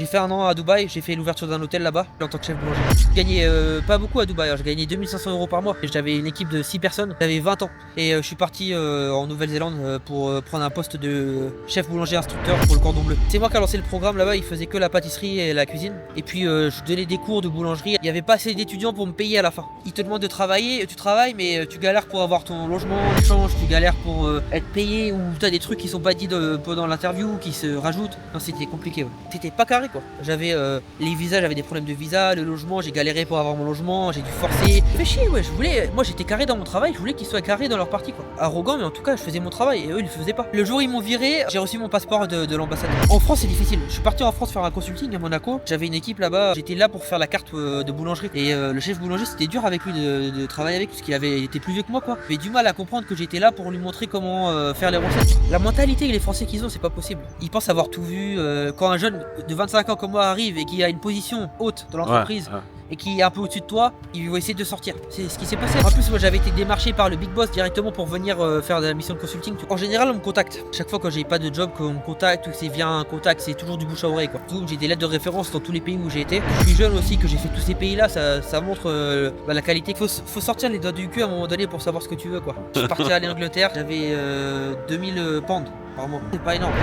J'ai fait un an à Dubaï, j'ai fait l'ouverture d'un hôtel là-bas en tant que chef boulanger. Je gagnais pas beaucoup à Dubaï, hein. Je gagnais 2500 € par mois. J'avais une équipe de 6 personnes, j'avais 20 ans. Et je suis parti en Nouvelle-Zélande pour prendre un poste de chef boulanger instructeur pour le cordon bleu. C'est moi qui ai lancé le programme là-bas, ils faisaient que la pâtisserie et la cuisine. Et puis je donnais des cours de boulangerie. Il n'y avait pas assez d'étudiants pour me payer à la fin. Ils te demandent de travailler, tu travailles mais tu galères pour avoir ton logement, l'échange, tu galères pour être payé ou tu as des trucs qui sont pas dit pendant l'interview qui se rajoutent. Non, c'était compliqué, ouais. C'était pas carré quoi. J'avais les visas, j'avais des problèmes de visa, le logement, j'ai galéré pour avoir mon logement, j'ai dû forcer. Fait chier, ouais, moi j'étais carré dans mon travail, je voulais qu'ils soient carrés dans leur partie quoi. Arrogant, mais en tout cas je faisais mon travail et eux ils le faisaient pas. Le jour où ils m'ont viré, j'ai reçu mon passeport de l'ambassade. En France c'est difficile. Je suis parti en France faire un consulting à Monaco. J'avais une équipe là-bas, j'étais là pour faire la carte de boulangerie. Et le chef boulanger c'était dur avec lui de travailler avec parce qu'il était plus vieux que moi quoi. J'avais du mal à comprendre que j'étais là pour lui montrer comment faire les recettes. La mentalité que les Français qu'ils ont, c'est pas possible. Ils pensent avoir tout vu. Quand un jeune de 25 ans comme moi arrive et qui a une position haute dans l'entreprise et qui est un peu au-dessus de toi, ils vont essayer de sortir. C'est ce qui s'est passé. En plus, moi j'avais été démarché par le big boss directement pour venir faire de la mission de consulting. En général, on me contacte. Chaque fois quand j'ai pas de job, qu'on me contacte ou que c'est via un contact, c'est toujours du bouche à oreille quoi. J'ai des lettres de référence dans tous les pays où j'ai été. Je suis jeune aussi, que j'ai fait tous ces pays-là, ça montre la qualité. Faut sortir les doigts du cul à un moment donné pour savoir ce que tu veux quoi. Je suis parti aller en Angleterre, j'avais 2000 pounds par mois. C'est pas énorme.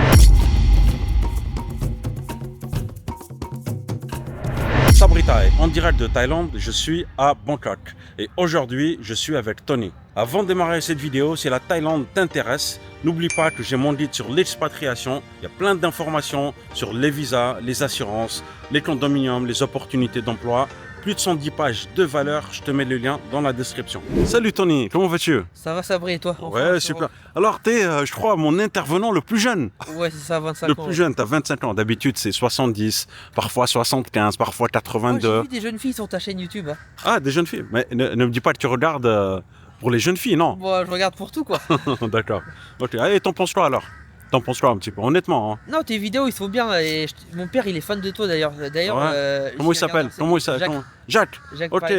Sabritai, en direct de Thaïlande, je suis à Bangkok et aujourd'hui je suis avec Tony. Avant de démarrer cette vidéo, si la Thaïlande t'intéresse, n'oublie pas que j'ai mon guide sur l'expatriation. Il y a plein d'informations sur les visas, les assurances, les condominiums, les opportunités d'emploi. Plus de 110 pages de valeur, je te mets le lien dans la description. Salut Tony, comment vas-tu? Ça va Sabri et toi? Ouais, super. Alors t'es, je crois, mon intervenant le plus jeune. Ouais, c'est ça, 25 ans. Le plus jeune, t'as 25 ans. D'habitude, c'est 70, parfois 75, parfois 82. J'ai vu des jeunes filles sur ta chaîne YouTube. Hein. Ah, des jeunes filles. Mais ne me dis pas que tu regardes pour les jeunes filles, non? Moi, je regarde pour tout, quoi. D'accord. Ok. Allez, t'en penses quoi alors? T'en penses quoi un petit peu, honnêtement hein? Non, tes vidéos, ils sont bien. Et mon père, il est fan de toi, d'ailleurs. Comment il s'appelle? Jacques. Ok,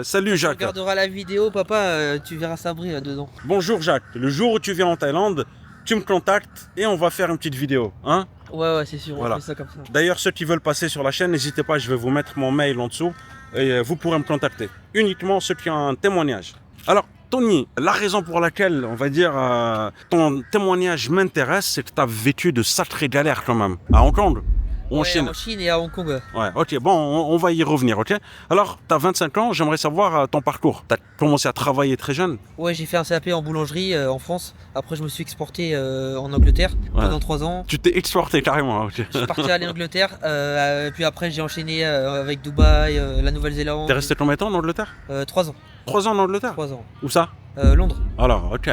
salut Jacques. Tu regarderas la vidéo, papa, tu verras Sabri dedans. Bonjour Jacques. Le jour où tu viens en Thaïlande, tu me contactes et on va faire une petite vidéo, hein? Ouais, c'est sûr, voilà. On fait ça comme ça. D'ailleurs, ceux qui veulent passer sur la chaîne, n'hésitez pas, je vais vous mettre mon mail en dessous et vous pourrez me contacter. Uniquement ceux qui ont un témoignage. Alors, Tony, la raison pour laquelle, on va dire, ton témoignage m'intéresse, c'est que tu as vécu de sacrées galères quand même. À Hong Kong ou en Chine? En Chine et à Hong Kong. Ouais, ok, bon, on va y revenir, ok? Alors, tu as 25 ans, j'aimerais savoir ton parcours. Tu as commencé à travailler très jeune? Ouais, j'ai fait un CAP en boulangerie en France. Après, je me suis exporté en Angleterre pendant 3 ans. Tu t'es exporté carrément, ok. Je suis parti aller en Angleterre, puis après, j'ai enchaîné avec Dubaï, la Nouvelle-Zélande. T'es resté combien de temps en Angleterre? 3 ans. 3 ans en Angleterre? 3 ans. Où ça? Londres. Alors, ok.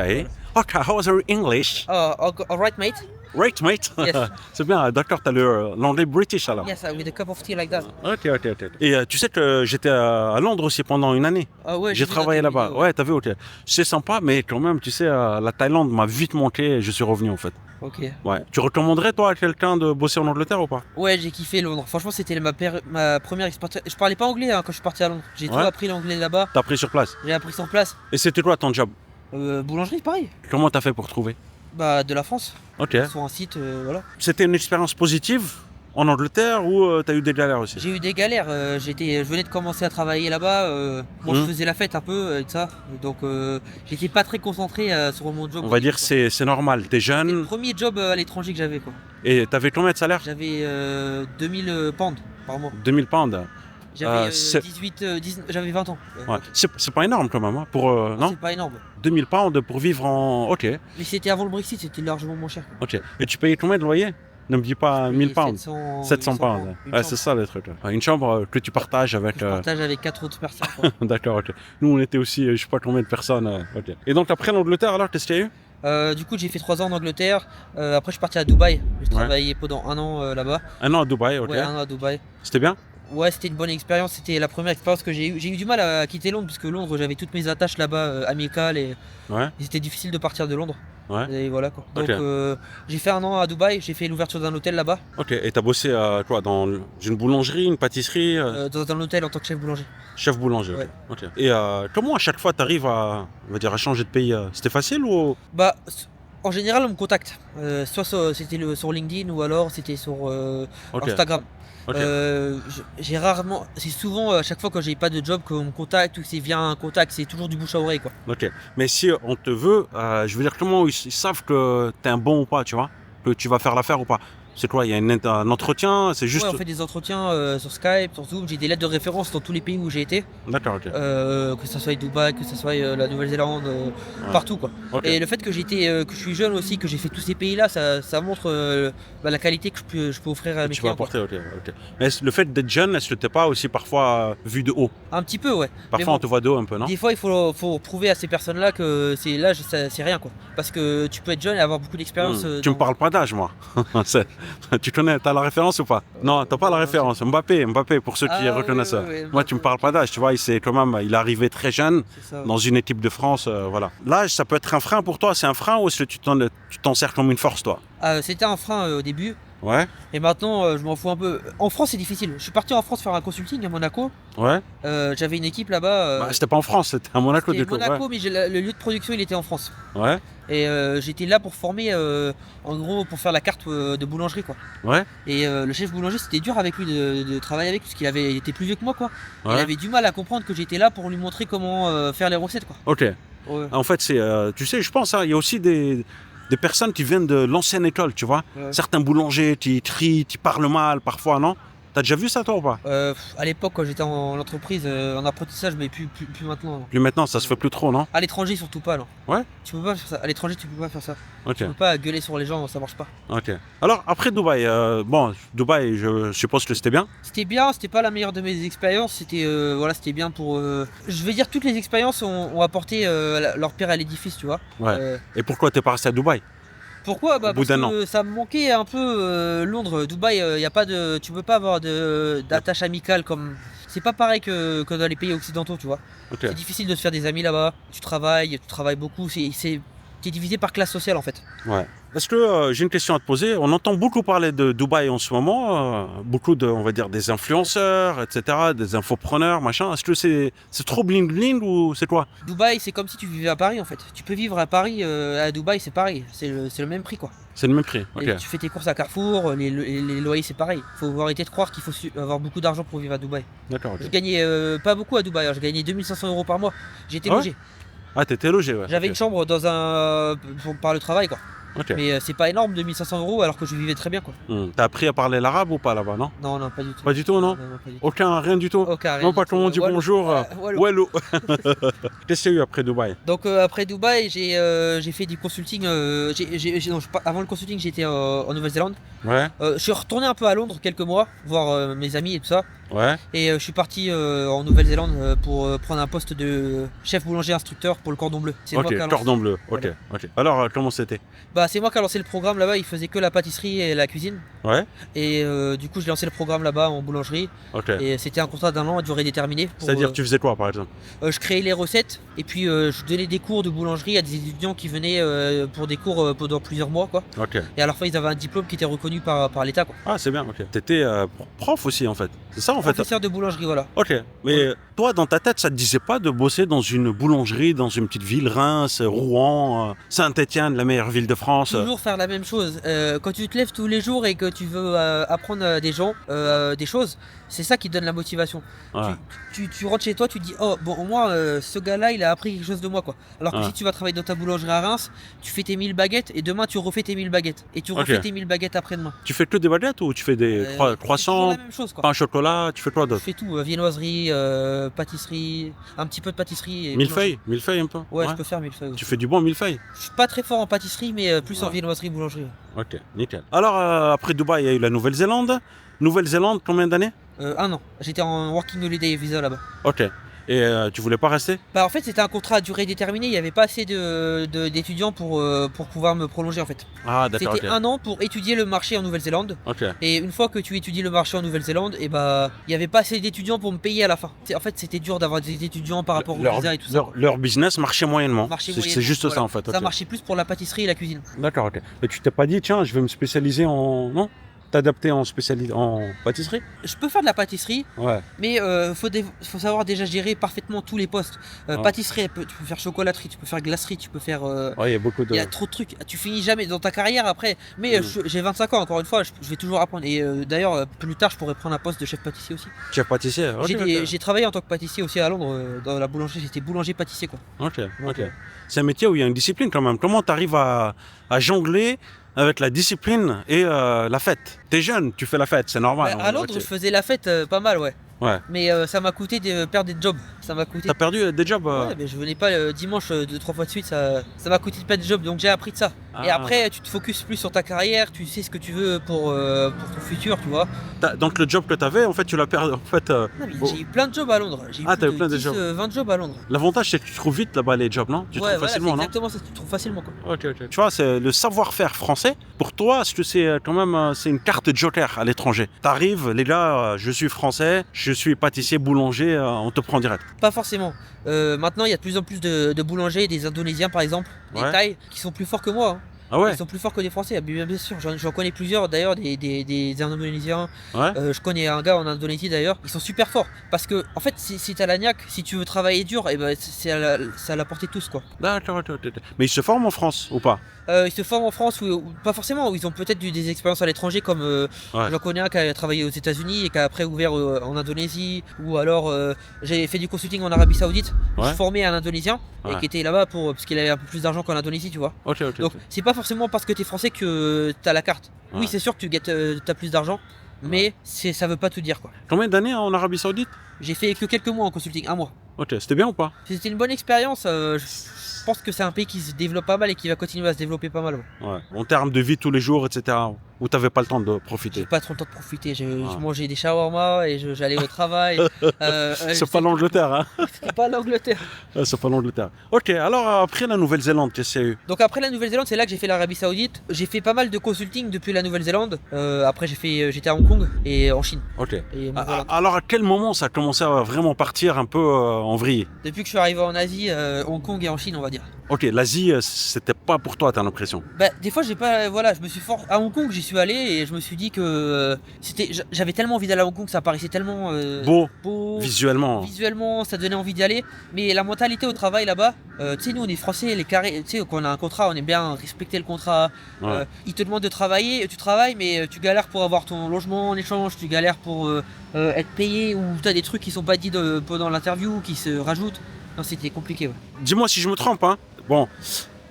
Ok, how's your English? All right, mate. Right, mate. Yes. C'est bien, d'accord, t'as l'anglais british alors. Yes, with a cup of tea like that. Ok. Et tu sais que j'étais à Londres aussi pendant une année. Ah ouais, j'ai travaillé là-bas. Ouais, t'as vu, ok. C'est sympa, mais quand même, tu sais, la Thaïlande m'a vite manqué et je suis revenu en fait. Ok. Ouais. Tu recommanderais toi à quelqu'un de bosser en Angleterre ou pas? Ouais, j'ai kiffé Londres. Franchement, c'était ma première expérience. Je parlais pas anglais quand je suis parti à Londres. J'ai tout appris l'anglais là-bas. T'as appris sur place? J'ai appris sur place. Et c'était quoi ton job? Boulangerie, pareil. Comment t'as fait pour trouver? Bah, de la France. Ok. Sur un site, voilà. C'était une expérience positive en Angleterre ou t'as eu des galères aussi? J'ai eu des galères. Je venais de commencer à travailler là-bas. Moi, je faisais la fête un peu et tout ça. Donc, j'étais pas très concentré sur mon job. On va dire c'est normal. T'es jeune. C'est le premier job à l'étranger que j'avais, quoi. Et t'avais combien de salaire? J'avais 2000 pounds par mois. 2000 pounds. J'avais j'avais 20 ans. Ouais. C'est pas énorme quand même, hein, pour non? C'est pas énorme. 2000 pounds pour vivre en... Ok. Mais c'était avant le Brexit, c'était largement moins cher. Ok. Et tu payais combien de loyer? Ne me dis pas 1000 pounds. 700 pounds. Ouais, c'est ça le truc. Une chambre que tu partages avec... Je partage avec 4 autres personnes. D'accord, ok. Nous on était aussi, je sais pas combien de personnes. Ok. Et donc après l'Angleterre alors, qu'est-ce qu'il y a eu? Du coup, j'ai fait 3 ans en Angleterre. Après, je suis parti à Dubaï. J'ai travaillé pendant 1 an là-bas. 1 an à Dubaï, ok. Ouais, 1 an à Dubaï. C'était bien? Ouais, c'était une bonne expérience. C'était la première expérience que j'ai eue. J'ai eu du mal à quitter Londres, puisque Londres, j'avais toutes mes attaches là-bas amicales et c'était difficile de partir de Londres. Ouais. Et voilà quoi. Donc j'ai fait 1 an à Dubaï, j'ai fait l'ouverture d'un hôtel là-bas. Ok, et t'as bossé quoi, dans une boulangerie, une pâtisserie Dans un hôtel en tant que chef boulanger. Chef boulanger, ouais. Ok. Et comment à chaque fois t'arrives à changer de pays? C'était facile ou? Bah, en général, on me contacte. Soit c'était sur LinkedIn ou alors c'était sur Instagram. Ok. J'ai rarement, c'est souvent à chaque fois quand j'ai pas de job qu'on me contacte ou que c'est via un contact, c'est toujours du bouche à oreille quoi. Ok. Mais si on te veut, je veux dire, comment ils savent que t'es un bon ou pas, tu vois? Que tu vas faire l'affaire ou pas? C'est quoi? Il y a un entretien? C'est juste. Ouais, on fait des entretiens sur Skype, sur Zoom, j'ai des lettres de référence dans tous les pays où j'ai été, D'accord, ok. que ça soit Dubaï, que ça soit la Nouvelle-Zélande, partout quoi. Ok. Et le fait que que je suis jeune aussi, que j'ai fait tous ces pays-là, ça montre la qualité que je peux offrir à mes Tu vas clients. Quoi. apporter, ok. Mais le fait d'être jeune, est-ce que t'es pas aussi parfois vu de haut? Un petit peu, ouais. Parfois bon, on te voit de haut un peu, non? Des fois, il faut prouver à ces personnes-là que c'est rien quoi. Parce que tu peux être jeune et avoir beaucoup d'expérience. Tu me parles pas d'âge, moi. Tu connais, t'as la référence ou pas? Non, t'as pas la référence. Mbappé, pour ceux qui reconnaissent ça. Ouais, Moi, tu me parles pas d'âge, tu vois, il est arrivé très jeune ça, dans une équipe de France, voilà. L'âge, ça peut être un frein pour toi, c'est un frein ou est-ce que tu t'en sers comme une force, toi? C'était un frein au début. Ouais, Et maintenant, je m'en fous un peu. En France, c'est difficile. Je suis parti en France faire un consulting à Monaco. ouais. J'avais une équipe là-bas. Bah, c'était pas en France, c'était à Monaco C'était du coup. Monaco, mais le lieu de production, il était en France. Ouais, Et j'étais là pour former, en gros, pour faire la carte de boulangerie, quoi. ouais, Et le chef boulanger, c'était dur avec lui de travailler avec, parce il était plus vieux que moi, quoi. Il ouais. avait du mal à comprendre que j'étais là pour lui montrer comment faire les recettes, quoi. Ok. Ouais. En fait, tu sais, je pense, hein, il y a aussi des personnes qui viennent de l'ancienne école, tu vois. Ouais. Certains boulangers, qui trient, qui parlent mal parfois, non? T'as déjà vu ça, toi, ou pas? À l'époque, quand j'étais en entreprise, en apprentissage, mais plus maintenant. Non. Plus maintenant, ça se fait plus trop, non? À l'étranger, surtout pas, non. Ouais. Tu peux pas faire ça. À l'étranger, tu peux pas faire ça. Ok, Tu peux pas gueuler sur les gens, ça marche pas. ok. Alors, après Dubaï, Dubaï, je suppose que c'était bien. C'était bien, c'était pas la meilleure de mes expériences, c'était bien pour... Je vais dire, toutes les expériences ont apporté leur pierre à l'édifice, tu vois. Ouais. Et pourquoi t'es pas resté à Dubaï? Pourquoi? Au bout Parce d'un que ça me manquait un peu Londres, Dubaï, tu peux pas avoir d'attache amicale comme... C'est pas pareil que dans les pays occidentaux, tu vois. Ok. C'est difficile de se faire des amis là-bas, tu travailles beaucoup, t'es divisé par classe sociale en fait. Ouais. Est-ce que j'ai une question à te poser? On entend beaucoup parler de Dubaï en ce moment, beaucoup on va dire, des influenceurs, etc., des infopreneurs, machin. Est-ce que c'est trop bling bling ou c'est quoi? Dubaï, c'est comme si tu vivais à Paris en fait. Tu peux vivre à Paris, à Dubaï, c'est pareil, c'est le même prix quoi. C'est le même prix. Ok. Et tu fais tes courses à Carrefour, les loyers c'est pareil. Faut arrêter de croire qu'il faut avoir beaucoup d'argent pour vivre à Dubaï. D'accord. Ok. Je gagnais pas beaucoup à Dubaï, hein. Je gagnais 2500 € par mois. J'étais Ah ouais logé. Ah, t'étais logé, ouais. J'avais Ok. une chambre par le travail quoi. Ok. Mais c'est pas énorme 2500 € alors que je vivais très bien quoi. T'as appris à parler l'arabe ou pas là-bas, non? Non, pas du tout. Pas du tout, non? Non, pas du tout. Aucun, rien du tout? Aucun, rien Non, du pas tout. comment on dit Walou. bonjour. Walou. Walou. Qu'est-ce qu'il y a eu après Dubaï? Donc après Dubaï, j'ai fait du consulting. Avant le consulting, j'étais en Nouvelle-Zélande. Ouais, Je suis retourné un peu à Londres quelques mois, voir mes amis et tout ça. ouais. Et je suis parti en Nouvelle-Zélande pour prendre un poste de chef boulanger instructeur pour le Cordon Bleu. C'est moi Ok, qui ai lancé- cordon bleu. Ok, Voilà. ok. Alors, comment c'était? c'est moi qui ai lancé le programme là-bas. Ils faisaient que la pâtisserie et la cuisine. Ouais, Et du coup, j'ai lancé le programme là-bas en boulangerie. ok. Et c'était un contrat d'1 an à durée déterminée. C'est-à-dire, tu faisais quoi, par exemple? Je créais les recettes et puis je donnais des cours de boulangerie à des étudiants qui venaient pour des cours pendant plusieurs mois quoi. Ok. Et à la fin ils avaient un diplôme qui était reconnu par l'État quoi. Ah, c'est bien, ok. T'étais prof aussi, en fait. C'est ça, en fait? Professeur de boulangerie voilà. Ok. Mais toi, dans ta tête, ça te disait pas de bosser dans une boulangerie, dans une petite ville, Reims, Rouen, Saint-Étienne, la meilleure ville de France? Toujours faire la même chose. Quand tu te lèves tous les jours et que tu veux apprendre à des gens des choses, c'est ça qui donne la motivation. Ouais. Tu rentres chez toi, tu te dis oh bon au moins ce gars-là il a appris quelque chose de moi quoi. Alors que Ouais. si tu vas travailler dans ta boulangerie à Reims, tu fais tes 1000 baguettes et demain tu refais tes 1000 baguettes et tu refais Ok. tes 1000 baguettes après-demain. Tu fais que des baguettes ou tu fais des C'est toujours croissants, la même chose quoi. pain au chocolat, tu fais quoi Je d'autre? fais tout, viennoiserie, pâtisserie, un petit peu de pâtisserie. Et Millefeuille? Millefeuille un peu? boulangerie. Ouais, je peux faire millefeuille aussi. Tu fais du bon millefeuille? Je suis pas très fort en pâtisserie, mais plus en Ouais. viennoiserie, boulangerie. Ok, nickel. Alors, après Dubaï, il y a eu la Nouvelle-Zélande. Nouvelle-Zélande, combien d'années? 1 an. J'étais en working holiday visa là-bas. Ok. Et tu voulais pas rester? En fait, c'était un contrat à durée déterminée. Il n'y avait pas assez d'étudiants pour pouvoir me prolonger en fait. Ah, d'accord, C'était ok. 1 an pour étudier le marché en Nouvelle-Zélande. Ok. Et une fois que tu étudies le marché en Nouvelle-Zélande, il n'y avait pas assez d'étudiants pour me payer à la fin. En fait, c'était dur d'avoir des étudiants par rapport au visa et tout ça. Leur business marchait moyennement. Marchait C'est moyennement, juste voilà. ça en fait. Ça ok. marchait plus pour la pâtisserie et la cuisine. D'accord, ok. Et tu t'es pas dit, tiens, je vais me spécialiser en. Non? t'adapter en spécialité, en pâtisserie? Je peux faire de la pâtisserie, Ouais. mais faut savoir déjà gérer parfaitement tous les postes. Ouais. Pâtisserie, tu peux faire chocolaterie, tu peux faire glacerie, tu peux faire. Ouais, il y a beaucoup de... Il y a trop de trucs. Tu finis jamais dans ta carrière après. Mais j'ai 25 ans, encore une fois, je vais toujours apprendre. Et d'ailleurs, plus tard, je pourrais prendre un poste de chef pâtissier aussi. Chef pâtissier? Ok, J'ai travaillé en tant que pâtissier aussi à Londres, dans la boulangerie. J'étais boulanger-pâtissier, quoi. ok. Donc, C'est un métier où il y a une discipline quand même. Comment tu arrives à jongler avec la discipline et la fête? T'es jeune, tu fais la fête, c'est normal. à Londres, je faisais la fête pas mal, ouais. Ouais. Mais ça m'a coûté de perdre des jobs. Ça m'a coûté. T'as perdu des jobs? Ouais, mais je venais pas dimanche 2-3 fois de suite, ça m'a coûté de perdre des jobs, donc j'ai appris de ça. Et après, tu te focuses plus sur ta carrière, tu sais ce que tu veux pour ton futur, tu vois. Donc le job que t'avais, en fait, tu l'as perdu. En fait, Non, mais j'ai eu plein de jobs à Londres. J'ai eu t'as eu plus plein de 10, jobs. 20 jobs à Londres. L'avantage, c'est que tu trouves vite là-bas les jobs, non? Tu trouves Voilà, facilement, c'est non? exactement ça, tu trouves facilement, quoi. Ok. Tu vois, c'est le savoir-faire français. Pour toi, est-ce que c'est quand même c'est une carte joker à l'étranger? T'arrives, les gars, je suis français, je suis pâtissier, boulanger, on te prend direct. Pas forcément. Maintenant, il y a de plus en plus de boulangers, des Indonésiens par exemple, des Ouais. Thaïs, qui sont plus forts que moi. Hein. Ah ouais? Ils sont plus forts que des Français, bien sûr. J'en connais plusieurs d'ailleurs, des Indonésiens. Ouais. Je connais un gars en Indonésie d'ailleurs. Ils sont super forts. Parce que, en fait, si t'as la niaque, si tu veux travailler dur, et ben, c'est à la portée de tous, quoi. D'accord. Mais ils se forment en France ou pas? Ils se forment en France ou pas forcément, où ils ont peut-être des expériences à l'étranger, comme j'en connais un qui a travaillé aux États-Unis et qui a après ouvert en Indonésie, ou alors j'ai fait du consulting en Arabie Saoudite, où je formais un Indonésien et qui était là-bas parce qu'il avait un peu plus d'argent qu'en Indonésie, tu vois. Donc c'est pas forcément parce que t'es français que t'as la carte. Oui, c'est sûr que t'as plus d'argent, mais ça veut pas tout dire, quoi. Combien d'années en Arabie Saoudite? J'ai fait que quelques mois en consulting, un mois. Ok, c'était bien ou pas? C'était une bonne expérience. Je pense que c'est un pays qui se développe pas mal et qui va continuer à se développer pas mal. Ouais. En termes de vie tous les jours, etc. Où t'avais pas le temps de profiter? J'ai pas trop le temps de profiter. Je mangeais des shawarma et j'allais au travail. C'est pas l'Angleterre, hein? C'est pas l'Angleterre. C'est pas l'Angleterre. Ok, alors après la Nouvelle-Zélande, qu'est-ce qu'il y a eu? Donc après la Nouvelle-Zélande, c'est là que j'ai fait l'Arabie Saoudite. J'ai fait pas mal de consulting depuis la Nouvelle-Zélande. Après j'étais à Hong Kong et en Chine. Ok. Et voilà. Alors à quel moment ça a commencé à vraiment partir un peu en vrille? Depuis que je suis arrivé en Asie, Hong Kong et en Chine, on va dire. Ok, l'Asie, c'était pas pour toi, t'as l'impression? Bah, des fois, j'ai pas. Voilà, je me suis fort. À Hong Kong, j'y suis allé et je me suis dit que j'avais tellement envie d'aller à Hong Kong, ça paraissait tellement beau, visuellement. Visuellement, ça donnait envie d'y aller. Mais la mentalité au travail là-bas, tu sais, nous on est français, les carrés, tu sais, quand on a un contrat, on aime bien respecter le contrat. Ouais. Ils te demandent de travailler, tu travailles, mais tu galères pour avoir ton logement en échange, tu galères pour être payé, ou t'as des trucs qui sont pas dits pendant l'interview, qui se rajoutent. Non, c'était compliqué, ouais. Dis-moi si je me trompe, hein. Bon,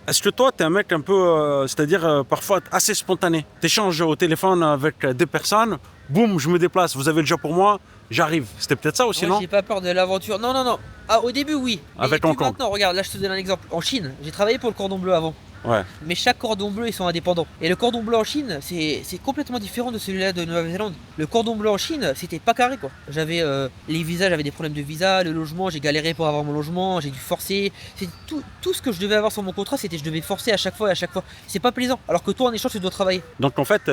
est-ce que toi, t'es un mec un peu, c'est-à-dire parfois assez spontané? T'échanges au téléphone avec des personnes, boum, je me déplace, vous avez le job pour moi, j'arrive. C'était peut-être ça aussi, Moi, non? j'ai pas peur de l'aventure. Non. Ah, au début, oui. Avec Hong Hong Kong. Maintenant, regarde, là, je te donne un exemple. En Chine, j'ai travaillé pour le Cordon Bleu avant. Ouais. Mais chaque cordon bleu, ils sont indépendants. Et le cordon bleu en Chine, c'est complètement différent de celui-là de Nouvelle-Zélande. Le cordon bleu en Chine, c'était pas carré, quoi. J'avais les visas, j'avais des problèmes de visa, le logement, j'ai galéré pour avoir mon logement, j'ai dû forcer. C'est tout ce que je devais avoir sur mon contrat, c'était je devais forcer à chaque fois et à chaque fois. C'est pas plaisant. Alors que toi, en échange, tu dois travailler. Donc en fait,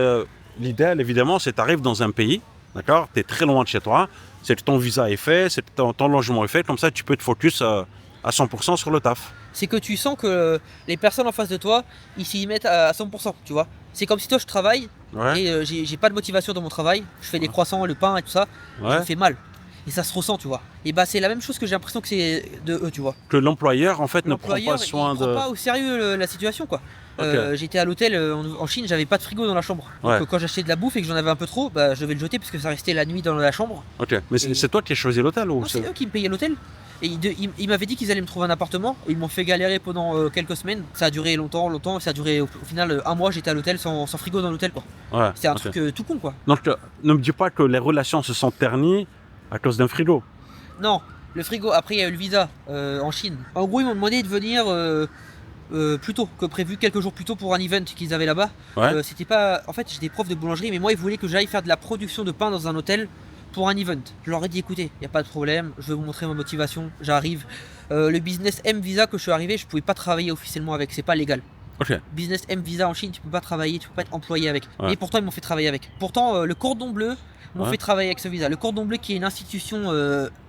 l'idéal, évidemment, c'est que t'arrives dans un pays, d'accord? T'es très loin de chez toi, c'est que ton visa est fait, c'est que ton logement est fait, comme ça, tu peux te focus à 100% sur le taf. C'est que tu sens que les personnes en face de toi, ils s'y mettent à 100%, tu vois. C'est comme si toi je travaille et j'ai pas de motivation dans mon travail, je fais des croissants, le pain et tout ça, je me fais mal. Et ça se ressent, tu vois. Et bah c'est la même chose que j'ai l'impression que c'est de eux, tu vois. Que l'employeur en fait ne prend pas soin il prend pas au sérieux la situation, quoi. J'étais à l'hôtel en Chine, j'avais pas de frigo dans la chambre. Donc quand j'achetais de la bouffe et que j'en avais un peu trop, bah je devais le jeter parce que ça restait la nuit dans la chambre. Ok, mais c'est toi qui as choisi l'hôtel ou c'est eux qui me payaient l'hôtel. Et ils m'avaient dit qu'ils allaient me trouver un appartement. Ils m'ont fait galérer pendant quelques semaines. Ça a duré longtemps. Ça a duré au final un mois. J'étais à l'hôtel sans frigo dans l'hôtel, quoi. Ouais, c'est un truc tout con, quoi. Donc ne me dis pas que les relations se sont ternies à cause d'un frigo. Non, le frigo. Après il y a eu le visa en Chine. En gros ils m'ont demandé de venir plus tôt que prévu, quelques jours plus tôt pour un event qu'ils avaient là-bas. C'était pas. En fait j'étais prof de boulangerie, mais moi ils voulaient que j'aille faire de la production de pain dans un hôtel. Pour un event, je leur ai dit écoutez, il n'y a pas de problème, je vais vous montrer ma motivation, j'arrive. Le business M visa que je suis arrivé, je pouvais pas travailler officiellement avec, c'est pas légal. Business M visa en Chine, tu peux pas travailler, tu peux pas être employé avec. Et pourtant ils m'ont fait travailler avec. Pourtant le cordon bleu m'ont fait travailler avec ce visa. Le cordon bleu qui est une institution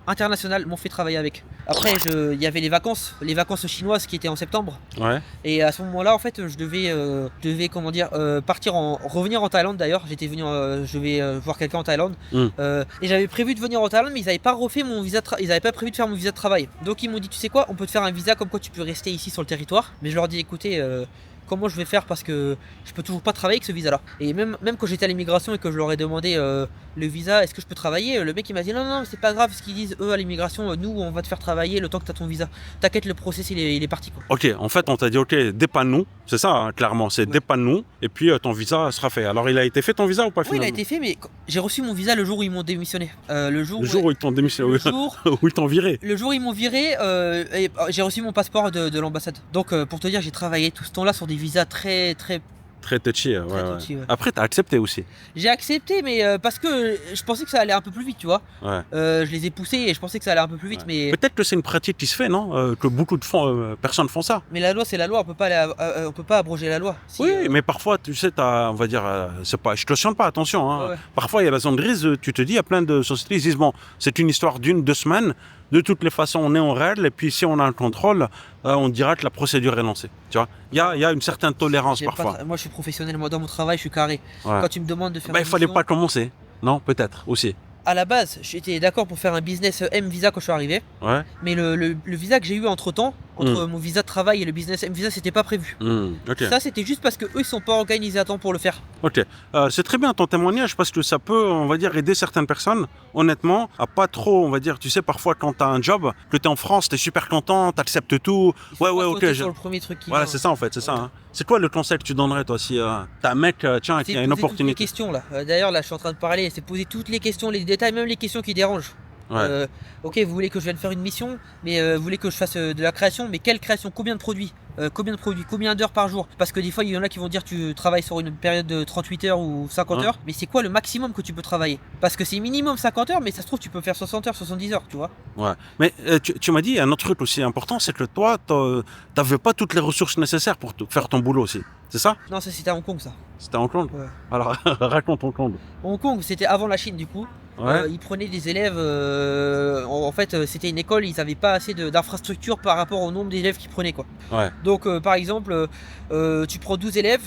internationales m'ont fait travailler avec. Après, il y avait les vacances chinoises qui étaient en septembre. Ouais. Et à ce moment-là, en fait, je devais comment dire, revenir en Thaïlande d'ailleurs. J'étais venu, je devais voir quelqu'un en Thaïlande. Et j'avais prévu de venir en Thaïlande, mais ils n'avaient pas refait mon visa. Ils n'avaient pas prévu de faire mon visa de travail. Donc ils m'ont dit, tu sais quoi, on peut te faire un visa comme quoi tu peux rester ici sur le territoire. Mais je leur dis, écoutez. Comment je vais faire parce que je peux toujours pas travailler avec ce visa là. Et même quand j'étais à l'immigration et que je leur ai demandé le visa, est-ce que je peux travailler, le mec il m'a dit non c'est pas grave ce qu'ils disent eux à l'immigration, nous on va te faire travailler le temps que tu as ton visa. T'inquiète, le process il est parti quoi. Ok, en fait on t'a dit ok, dépanne-nous, c'est ça hein, clairement, c'est dépanne-nous et puis ton visa sera fait. Alors il a été fait ton visa ou pas finalement? Oui, il a été fait, mais j'ai reçu mon visa le jour où ils m'ont démissionné. Le jour où ils t'ont démissionné, où ils t'ont viré. Le jour où ils m'ont viré, j'ai reçu mon passeport de l'ambassade. Donc pour te dire, j'ai travaillé tout ce temps là sur des visas très touchy, touchy, ouais. Après, t'as accepté aussi. J'ai accepté, mais parce que je pensais que ça allait un peu plus vite, tu vois. Ouais. Je les ai poussés et je pensais que ça allait un peu plus vite, mais... Peut-être que c'est une pratique qui se fait, non? Que beaucoup de personnes font ça. Mais la loi, c'est la loi, on peut pas abroger la loi. Si, oui, mais parfois, tu sais, on va dire, c'est pas, je te sente pas, attention. Hein. Ouais. Parfois, il y a la zone grise, tu te dis, il y a plein de sociétés, ils disent, bon, c'est une histoire d'1-2 semaines. De toutes les façons, on est en règle, et puis si on a un contrôle, on dira que la procédure est lancée. Tu vois, il y a une certaine tolérance parfois. Moi, je suis professionnel, moi, dans mon travail, je suis carré. Ouais. Quand tu me demandes de faire il fallait pas commencer, non? Peut-être aussi. À la base, j'étais d'accord pour faire un business M-Visa quand je suis arrivé. Ouais. Mais le visa que j'ai eu entre-temps, entre mon visa de travail et le business M-Visa, c'était pas prévu. Okay. Ça, c'était juste parce qu'eux, ils sont pas organisés à temps pour le faire. Ok. C'est très bien ton témoignage parce que ça peut, on va dire, aider certaines personnes, honnêtement, à pas trop, on va dire, tu sais, parfois quand t'as un job, que t'es en France, t'es super content, t'acceptes tout. Ouais, ok. Sur le premier truc qui voilà, c'est ça en fait, c'est ça. Hein. C'est quoi le conseil que tu donnerais, toi, si t'as un mec, tiens, qui a une opportunité? Toutes les questions, là. D'ailleurs, là, je suis en train de parler, c'est poser toutes les questions, les détails, même les questions qui dérangent. Ouais. Ok, vous voulez que je vienne faire une mission, mais vous voulez que je fasse de la création, mais quelle création? Combien de produits? Combien d'heures par jour? Parce que des fois il y en a qui vont dire tu travailles sur une période de 38 heures ou 50 heures, mais c'est quoi le maximum que tu peux travailler? Parce que c'est minimum 50 heures, mais ça se trouve tu peux faire 60 heures, 70 heures, tu vois. Ouais, mais tu m'as dit un autre truc aussi important, c'est que toi t'avais pas toutes les ressources nécessaires pour faire ton boulot aussi, c'est ça? Non, ça c'était à Hong Kong ça. C'était à Hong Kong? Ouais. Alors raconte Hong Kong. Hong Kong c'était avant la Chine du coup. Ouais. Ils prenaient des élèves, en fait c'était une école, ils n'avaient pas assez d'infrastructures par rapport au nombre d'élèves qu'ils prenaient quoi. Ouais. Donc par exemple, tu prends 12 élèves,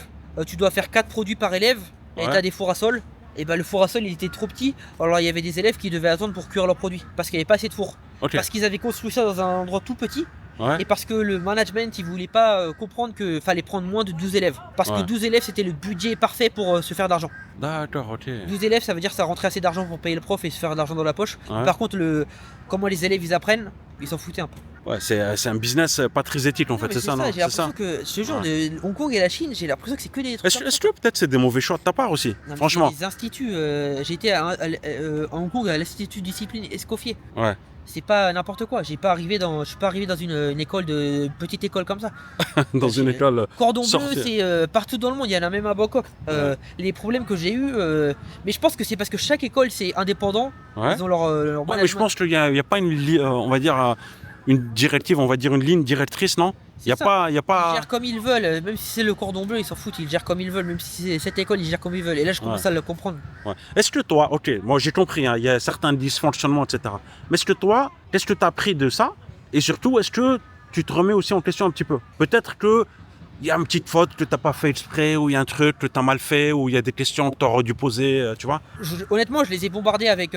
tu dois faire 4 produits par élève, et tu as des fours à sol, et ben le four à sol il était trop petit, alors il y avait des élèves qui devaient attendre pour cuire leurs produits, parce qu'il n'y avait pas assez de four. Okay. Parce qu'ils avaient construit ça dans un endroit tout petit. Ouais. Et parce que le management il voulait pas comprendre qu'il fallait prendre moins de 12 élèves. Parce que 12 élèves c'était le budget parfait pour se faire d'argent. D'accord, ok. 12 élèves ça veut dire que ça rentrait assez d'argent pour payer le prof et se faire de l'argent dans la poche. Ouais. Par contre comment les élèves ils apprennent, ils s'en foutaient un peu. Ouais, c'est un business pas très éthique en fait, c'est ça, non? J'ai l'impression que, je te jure, Hong Kong et la Chine, j'ai l'impression que c'est que des trucs. Est-ce que peut-être c'est des mauvais choix de ta part aussi? Non, franchement. Les instituts, j'ai été à Hong Kong à l'Institut de discipline Escoffier. Ouais. C'est pas n'importe quoi. Je suis pas arrivé dans une école petite école comme ça. Dans une école. Cordon bleu, c'est partout dans le monde. Il y en a même à Bangkok. Les problèmes que j'ai eu, mais je pense que c'est parce que chaque école c'est indépendant. Ouais. Ils ont leur Ouais, mais je pense qu'il y a pas on va dire une directive, on va dire une ligne directrice, non? Il y a pas. Ils gèrent comme ils veulent, même si c'est le cordon bleu, ils s'en foutent, ils gèrent comme ils veulent, même si c'est cette école, ils gèrent comme ils veulent. Et là, je commence à le comprendre. Ouais. Est-ce que toi, ok, moi j'ai compris, hein, il y a certains dysfonctionnements, etc. Mais est-ce que toi, qu'est-ce que tu as appris de ça? Et surtout, est-ce que tu te remets aussi en question un petit peu? Peut-être que il y a une petite faute que tu n'as pas fait exprès, ou il y a un truc que tu as mal fait, ou il y a des questions que tu aurais dû poser, tu vois? Honnêtement, je les ai bombardés avec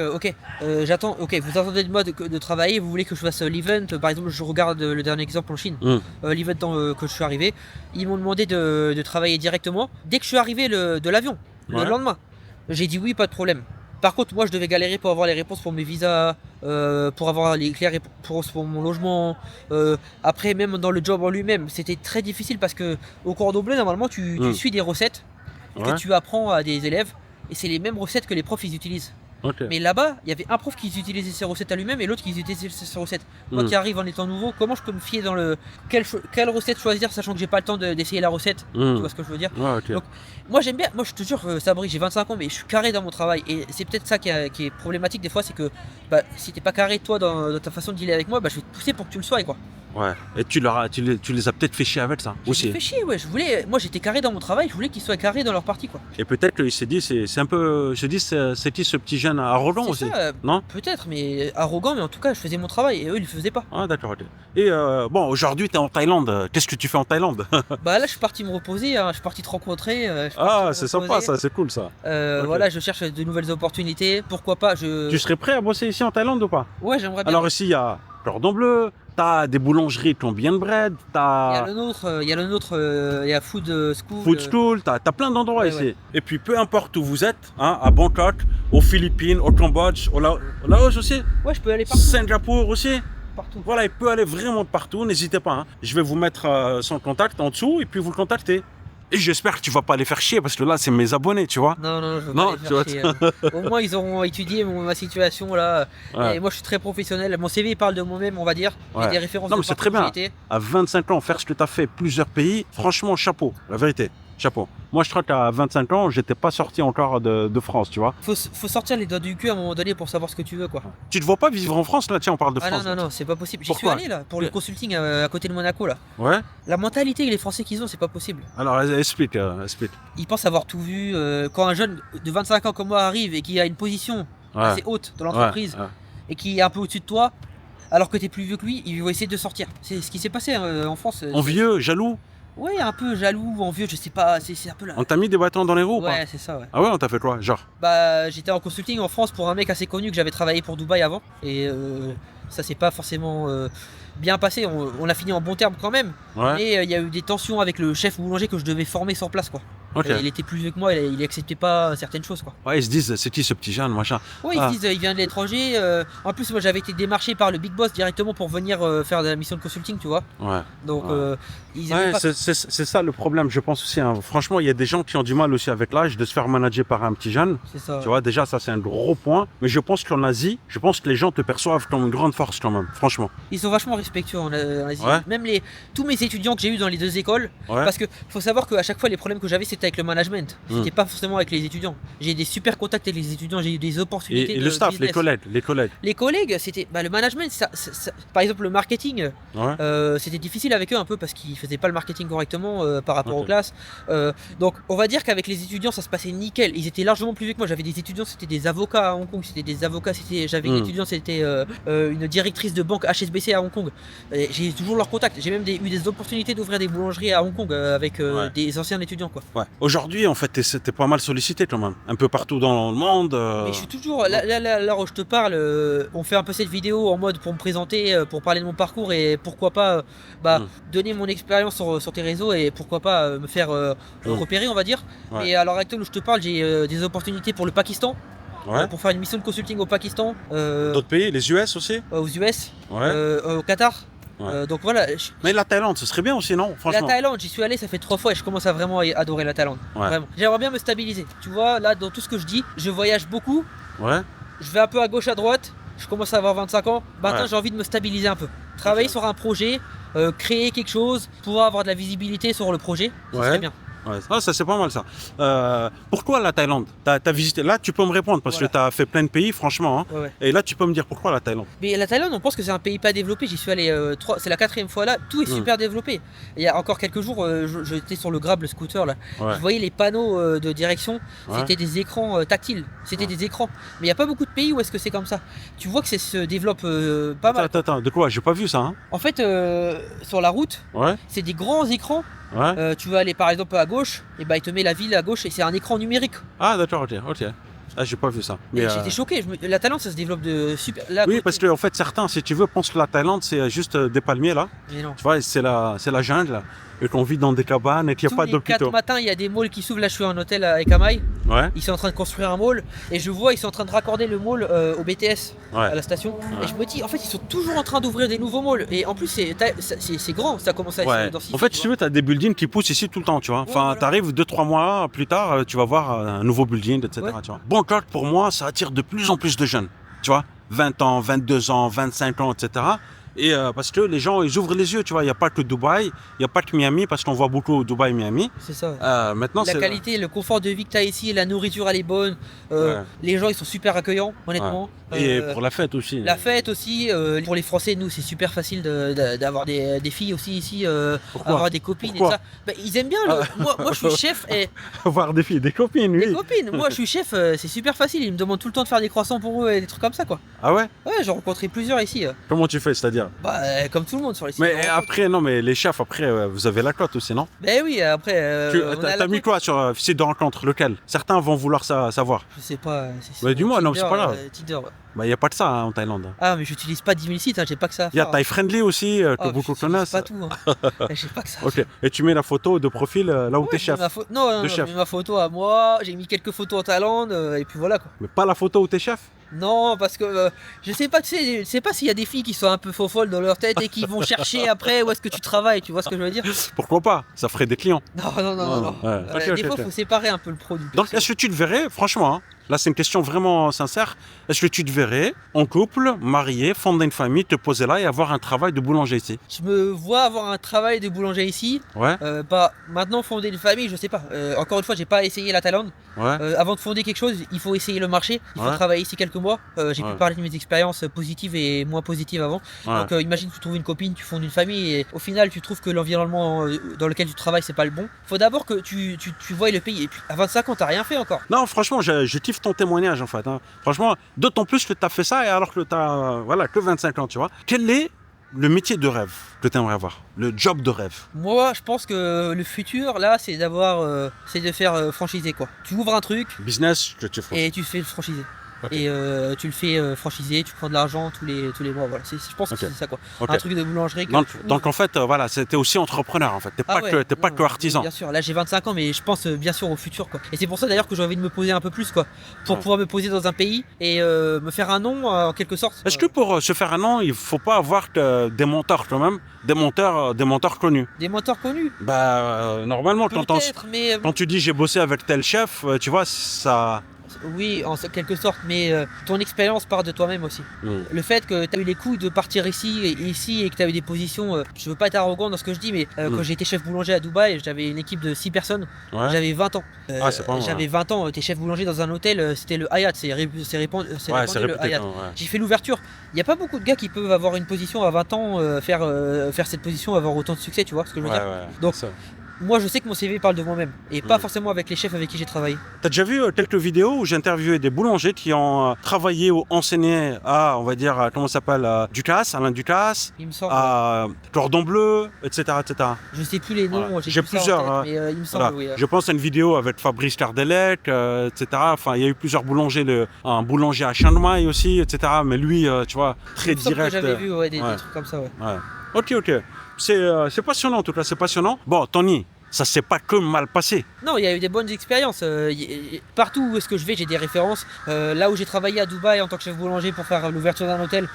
j'attends, vous attendez de moi de travailler, vous voulez que je fasse l'event, par exemple, je regarde le dernier exemple en Chine, l'event que je suis arrivé, ils m'ont demandé de travailler directement dès que je suis arrivé de l'avion, le lendemain. J'ai dit oui, pas de problème. Par contre, moi, je devais galérer pour avoir les réponses pour mes visas, pour avoir les réponses pour mon logement. Après, même dans le job en lui-même, c'était très difficile parce que au cordon bleu, normalement, tu suis des recettes que tu apprends à des élèves et c'est les mêmes recettes que les profs ils utilisent. Okay. Mais là-bas, il y avait un prof qui utilisait ses recettes à lui-même et l'autre qui utilisait ses recettes. Moi qui arrive en étant nouveau, comment je peux me fier dans quelle recette choisir sachant que j'ai pas le temps d'essayer la recette? Tu vois ce que je veux dire? Okay. Donc, moi j'aime bien, moi je te jure, Sabri, j'ai 25 ans mais je suis carré dans mon travail et c'est peut-être ça qui est problématique des fois, c'est que si t'es pas carré toi dans ta façon de dealer avec moi, je vais te pousser pour que tu le sois quoi. Ouais. Et tu les as peut-être fait chier avec ça J'ai aussi. fait chier, ouais. Moi, j'étais carré dans mon travail, je voulais qu'ils soient carrés dans leur partie, quoi. Et peut-être qu'il s'est dit, c'est un peu, je dis, c'est qui ce petit jeune arrogant aussi, C'est ça, non? peut-être, mais arrogant, mais en tout cas, je faisais mon travail et eux, ils le faisaient pas. Ah d'accord, ok. Et bon, aujourd'hui, tu es en Thaïlande. Qu'est-ce que tu fais en Thaïlande? Bah là, je suis parti me reposer, hein, je suis parti te rencontrer. Je suis parti Ah, me c'est reposer. sympa ça, c'est cool ça. Ok. Voilà, je cherche de nouvelles opportunités. Pourquoi pas Tu serais prêt à bosser ici en Thaïlande ou pas? Ouais, j'aimerais bien. Alors ici, il y a Cordon Bleu, t'as des boulangeries qui ont bien de bread, Il y a t'as le nôtre, il y a Food School. Food School, t'as plein d'endroits Ouais, ici. ouais. Et puis peu importe où vous êtes, hein, à Bangkok, aux Philippines, au Cambodge, au Laos aussi, Ouais, je peux aller partout. Singapour aussi. Partout. Voilà, il peut aller vraiment partout, n'hésitez pas. Hein. Je vais vous mettre son contact en dessous et puis vous le contactez. Et j'espère que tu vas pas les faire chier parce que là, c'est mes abonnés, tu vois. Non, je veux Non, pas les faire chier. Au moins, ils auront étudié ma situation là. Ouais. Et moi, je suis très professionnel. Mon CV parle de moi-même, on va dire. Ouais. J'ai des références Non, de mais c'est partout très où bien. j'ai été. À 25 ans, faire ce que tu as fait, plusieurs pays, franchement, chapeau, la vérité, chapeau. Moi, je crois qu'à 25 ans, j'étais pas sorti encore de France, tu vois. Faut sortir les doigts du cul à un moment donné pour savoir ce que tu veux, quoi. Tu te vois pas vivre en France, là, tiens, on parle de Ah France. non, c'est pas possible. J'y suis Pourquoi allé là pour le consulting à côté de Monaco là. Ouais. La mentalité que les Français qu'ils ont, c'est pas possible. Alors, explique, explique. Ils pensent avoir tout vu. Quand un jeune de 25 ans comme moi arrive et qui a une position Ouais. assez haute dans l'entreprise Ouais. et qui est un peu au-dessus de toi, alors que t'es plus vieux que lui, ils vont essayer de sortir. C'est ce qui s'est passé en France. Envieux, jaloux, Ouais, un peu jaloux, envieux, je sais pas. C'est un peu là. on t'a mis des bâtons dans les roues ou pas? Ouais, c'est ça, ouais. Ah ouais, on t'a fait quoi, genre? Bah, j'étais en consulting en France pour un mec assez connu que j'avais travaillé pour Dubaï avant. Et ça s'est pas forcément bien passé. On a fini en bon terme quand même. Ouais. Mais il y a eu des tensions avec le chef boulanger que je devais former sur place, quoi. Ok. Et il était plus vieux que moi, il acceptait pas certaines choses, quoi. Ouais, ils se disent, c'est qui ce petit jeune, machin. Ouais, ils Ah. se disent, il vient de l'étranger. En plus, moi, j'avais été démarché par le big boss directement pour venir faire de la mission de consulting, tu vois. Ouais. Donc, Ouais. ils aimaient Ouais, pas. c'est ça le problème, je pense aussi. Hein. Franchement, il y a des gens qui ont du mal aussi avec l'âge de se faire manager par un petit jeune. C'est ça. Tu vois, déjà, ça, c'est un gros point. Mais je pense qu'en Asie, je pense que les gens te perçoivent comme une grande force quand même, franchement. Ils sont vachement respectueux en Asie. Ouais. Même tous mes étudiants que j'ai eu dans les deux écoles, Ouais. parce que faut savoir qu'à chaque fois les problèmes que j'avais c'était avec le management, c'était pas forcément avec les étudiants. J'ai eu des super contacts avec les étudiants, j'ai eu des opportunités. Et de le staff, business. les collègues. Les collègues, c'était le management. Par exemple, le marketing, Ouais. c'était difficile avec eux un peu parce qu'ils faisaient pas le marketing correctement par rapport Ok. aux classes. Donc, on va dire qu'avec les étudiants, ça se passait nickel. Ils étaient largement plus vieux que moi. J'avais des étudiants, c'était des avocats à Hong Kong. J'avais une étudiante, c'était une directrice de banque HSBC à Hong Kong. J'ai toujours leur contact. J'ai même eu des opportunités d'ouvrir des boulangeries à Hong Kong avec Ouais. des anciens étudiants, quoi. Ouais. Aujourd'hui, en fait, t'es pas mal sollicité quand même. Un peu partout dans le monde. Mais je suis toujours là où je te parle, on fait un peu cette vidéo en mode pour me présenter, pour parler de mon parcours et pourquoi pas donner mon expérience sur tes réseaux et pourquoi pas me faire repérer, on va dire. Ouais. Et à l'heure actuelle où je te parle, j'ai des opportunités pour le Pakistan, Ouais. pour faire une mission de consulting au Pakistan, D'autres pays, les US aussi. aux US, Ouais. au Qatar. Ouais. Donc voilà. Mais la Thaïlande, ce serait bien aussi, non? La Franchement. Thaïlande, j'y suis allé, ça fait 3 fois et je commence à vraiment adorer la Thaïlande. Ouais. Vraiment. J'aimerais bien me stabiliser. Tu vois, là, dans tout ce que je dis, je voyage beaucoup. Ouais. Je vais un peu à gauche, à droite. Je commence à avoir 25 ans. Maintenant, Ouais. j'ai envie de me stabiliser un peu. Travailler sur un projet, créer quelque chose, pouvoir avoir de la visibilité sur le projet. Ça Ouais. serait bien. Ouais. Ah, ça c'est pas mal ça. Pourquoi la Thaïlande? T'as visité. Là, tu peux me répondre parce Voilà. que t'as fait plein de pays, franchement. Hein. Ouais. Et là, tu peux me dire pourquoi la Thaïlande? Mais la Thaïlande, on pense que c'est un pays pas développé. J'y suis allé c'est la 4e fois là. Tout est super développé. Il y a encore quelques jours, j'étais sur le Grab, le scooter là. Ouais. Je voyais les panneaux de direction. Ouais. C'était des écrans tactiles. C'était des écrans. Mais il n'y a pas beaucoup de pays où est-ce que c'est comme ça. Tu vois que ça se développe pas mal. Attends, de quoi? J'ai pas vu ça. Hein. En fait, sur la route, Ouais. c'est des grands écrans. Ouais. Tu vas aller par exemple à gauche, et bah il te met la ville à gauche et c'est un écran numérique. Ah d'accord, ok. Ah, j'ai pas vu ça. Et j'étais choqué. La Thaïlande, ça se développe de super. Là, à Oui, côté- parce que en fait, certains, si tu veux, pensent que la Thaïlande, c'est juste des palmiers là. Mais non. Tu vois, c'est la jungle et qu'on vit dans des cabanes et qu'il n'y a Tous pas les d'hôpitaux. 4 matins, il y a des malls qui s'ouvrent. Là, je suis en hôtel avec Amai. Ouais. Ils sont en train de construire un mall et je vois ils sont en train de raccorder le mall au BTS Ouais. à la station. Et je me dis, en fait, ils sont toujours en train d'ouvrir des nouveaux malls. Et en plus, c'est grand. Ça commence à Ouais. être densifié, En fait, tu si tu vois. veux, tu as des buildings qui poussent ici tout le temps, tu vois. Enfin, voilà. t'arrives 2-3 mois plus tard, tu vas voir un nouveau building, etc. Ouais. Tu vois. Bangkok, pour moi, ça attire de plus en plus de jeunes, tu vois. 20 ans, 22 ans, 25 ans, etc. Et parce que les gens, ils ouvrent les yeux, tu vois. Il n'y a pas que Dubaï, il n'y a pas que Miami, parce qu'on voit beaucoup Dubaï, Miami. C'est ça. Maintenant, La qualité, le confort de vie que tu as ici, la nourriture elle est bonne, les gens ils sont super accueillants, honnêtement. Et pour la fête aussi. La fête aussi, pour les Français, nous c'est super facile d'avoir des filles aussi ici, avoir des copines et tout ça. Bah, ils aiment bien, moi je suis chef et... Avoir des filles, des copines, oui. Des copines, moi je suis chef, c'est super facile, ils me demandent tout le temps de faire des croissants pour eux et des trucs comme ça quoi. Ah ouais? Ouais, j'ai rencontré plusieurs ici. Comment tu fais, c'est-à-dire? Bah comme tout le monde sur les sites. Mais après, non, mais les chefs, après, vous avez la cote aussi, non? Ben oui, après... T'as mis quoi sur site de rencontre? Lequel? Certains vont vouloir savoir. Je sais pas. Bah dis-moi, non, c'est pas grave. Tinder, ouais. Bah y a pas de ça hein, en Thaïlande. Ah mais j'utilise pas 10 000 sites, hein, j'ai pas que ça à Il y a faire. Thai Friendly aussi, que beaucoup connaissent. Pas tout, hein. J'ai pas que ça. Ok, et tu mets la photo de profil là où t'es chef. Non, j'ai mis ma photo à moi, j'ai mis quelques photos en Thaïlande, et puis voilà quoi. Mais pas la photo où t'es chef? Non, parce que je sais pas, tu sais, je sais pas s'il y a des filles qui sont un peu faux folles dans leur tête et qui vont chercher après où est-ce que tu travailles, tu vois ce que je veux dire? Pourquoi pas? Ça ferait des clients. Non. Ouais. Des fois, faut séparer un peu le pro du Donc, perso. est-ce que tu te verrais, franchement, hein, là c'est une question vraiment sincère, est-ce que tu te verrais en couple, marié, fonder une famille, te poser là et avoir un travail de boulanger ici? Je me vois avoir un travail de boulanger ici. Ouais. Pas maintenant fonder une famille, je sais pas. Encore une fois, j'ai pas essayé la Thaïlande. Ouais. Avant de fonder quelque chose, il faut essayer le marché. Il faut travailler ici quelques mois. J'ai pu parler de mes expériences positives et moins positives avant. Donc imagine que tu trouves une copine, tu fondes une famille et au final tu trouves que l'environnement dans lequel tu travailles c'est pas le bon. Faut d'abord que tu voies le pays. Et puis à 25 ans, t'as rien fait encore. Non, franchement, je kiffe ton témoignage en fait. Hein. Franchement, d'autant plus que tu as fait ça et alors que tu as que 25 ans, tu vois. Quel est le métier de rêve que tu aimerais avoir? Le job de rêve? Moi, je pense que le futur, là, c'est c'est de faire franchiser quoi. Tu ouvres un truc. Business que tu fais. Et tu fais franchiser. Okay. Et tu le fais franchiser, tu prends de l'argent tous les mois. Voilà. Je pense que c'est ça quoi. Okay. Un truc de boulangerie. Donc en fait, voilà, t'es aussi entrepreneur en fait. T'es pas que artisan. Bien sûr, là j'ai 25 ans, mais je pense bien sûr au futur quoi. Et c'est pour ça d'ailleurs que j'ai envie de me poser un peu plus quoi. Pour pouvoir me poser dans un pays et me faire un nom en quelque sorte. Est-ce que pour se faire un nom, il faut pas avoir des mentors quand même? Des mentors connus? Des mentors connus? Bah normalement quand tu dis j'ai bossé avec tel chef, tu vois, ça... Oui, en quelque sorte, mais ton expérience part de toi-même aussi. Le fait que tu as eu les couilles de partir ici et que tu as eu des positions, je veux pas être arrogant dans ce que je dis, mais quand j'étais chef boulanger à Dubaï, j'avais une équipe de 6 personnes, j'avais 20 ans. J'avais 20 ans, t'es chef boulanger dans un hôtel, c'était le Hyatt, c'est répandu le Hyatt. J'ai fait l'ouverture. Il n'y a pas beaucoup de gars qui peuvent avoir une position à 20 ans, faire cette position, avoir autant de succès, tu vois ce que je veux dire. Donc, moi je sais que mon CV parle de moi-même et pas forcément avec les chefs avec qui j'ai travaillé. T'as déjà vu quelques vidéos où j'ai interviewé des boulangers qui ont travaillé ou enseigné à, on va dire, comment ça s'appelle, Ducasse, Alain Ducasse, il me semble, à Cordon Bleu, etc. Je sais plus les noms, j'ai plusieurs. Mais il me semble, oui. Je pense à une vidéo avec Fabrice Cardelec, etc. Enfin, il y a eu plusieurs boulangers, un boulanger à Chiang Mai aussi, etc. Mais lui, tu vois, très direct. J'avais vu des trucs comme ça, Ok. C'est passionnant en tout cas, c'est passionnant. Bon, Tony, ça s'est pas que mal passé. Non, il y a eu des bonnes expériences. Partout où est-ce que je vais, j'ai des références. Là où j'ai travaillé à Dubaï en tant que chef boulanger pour faire l'ouverture d'un hôtel,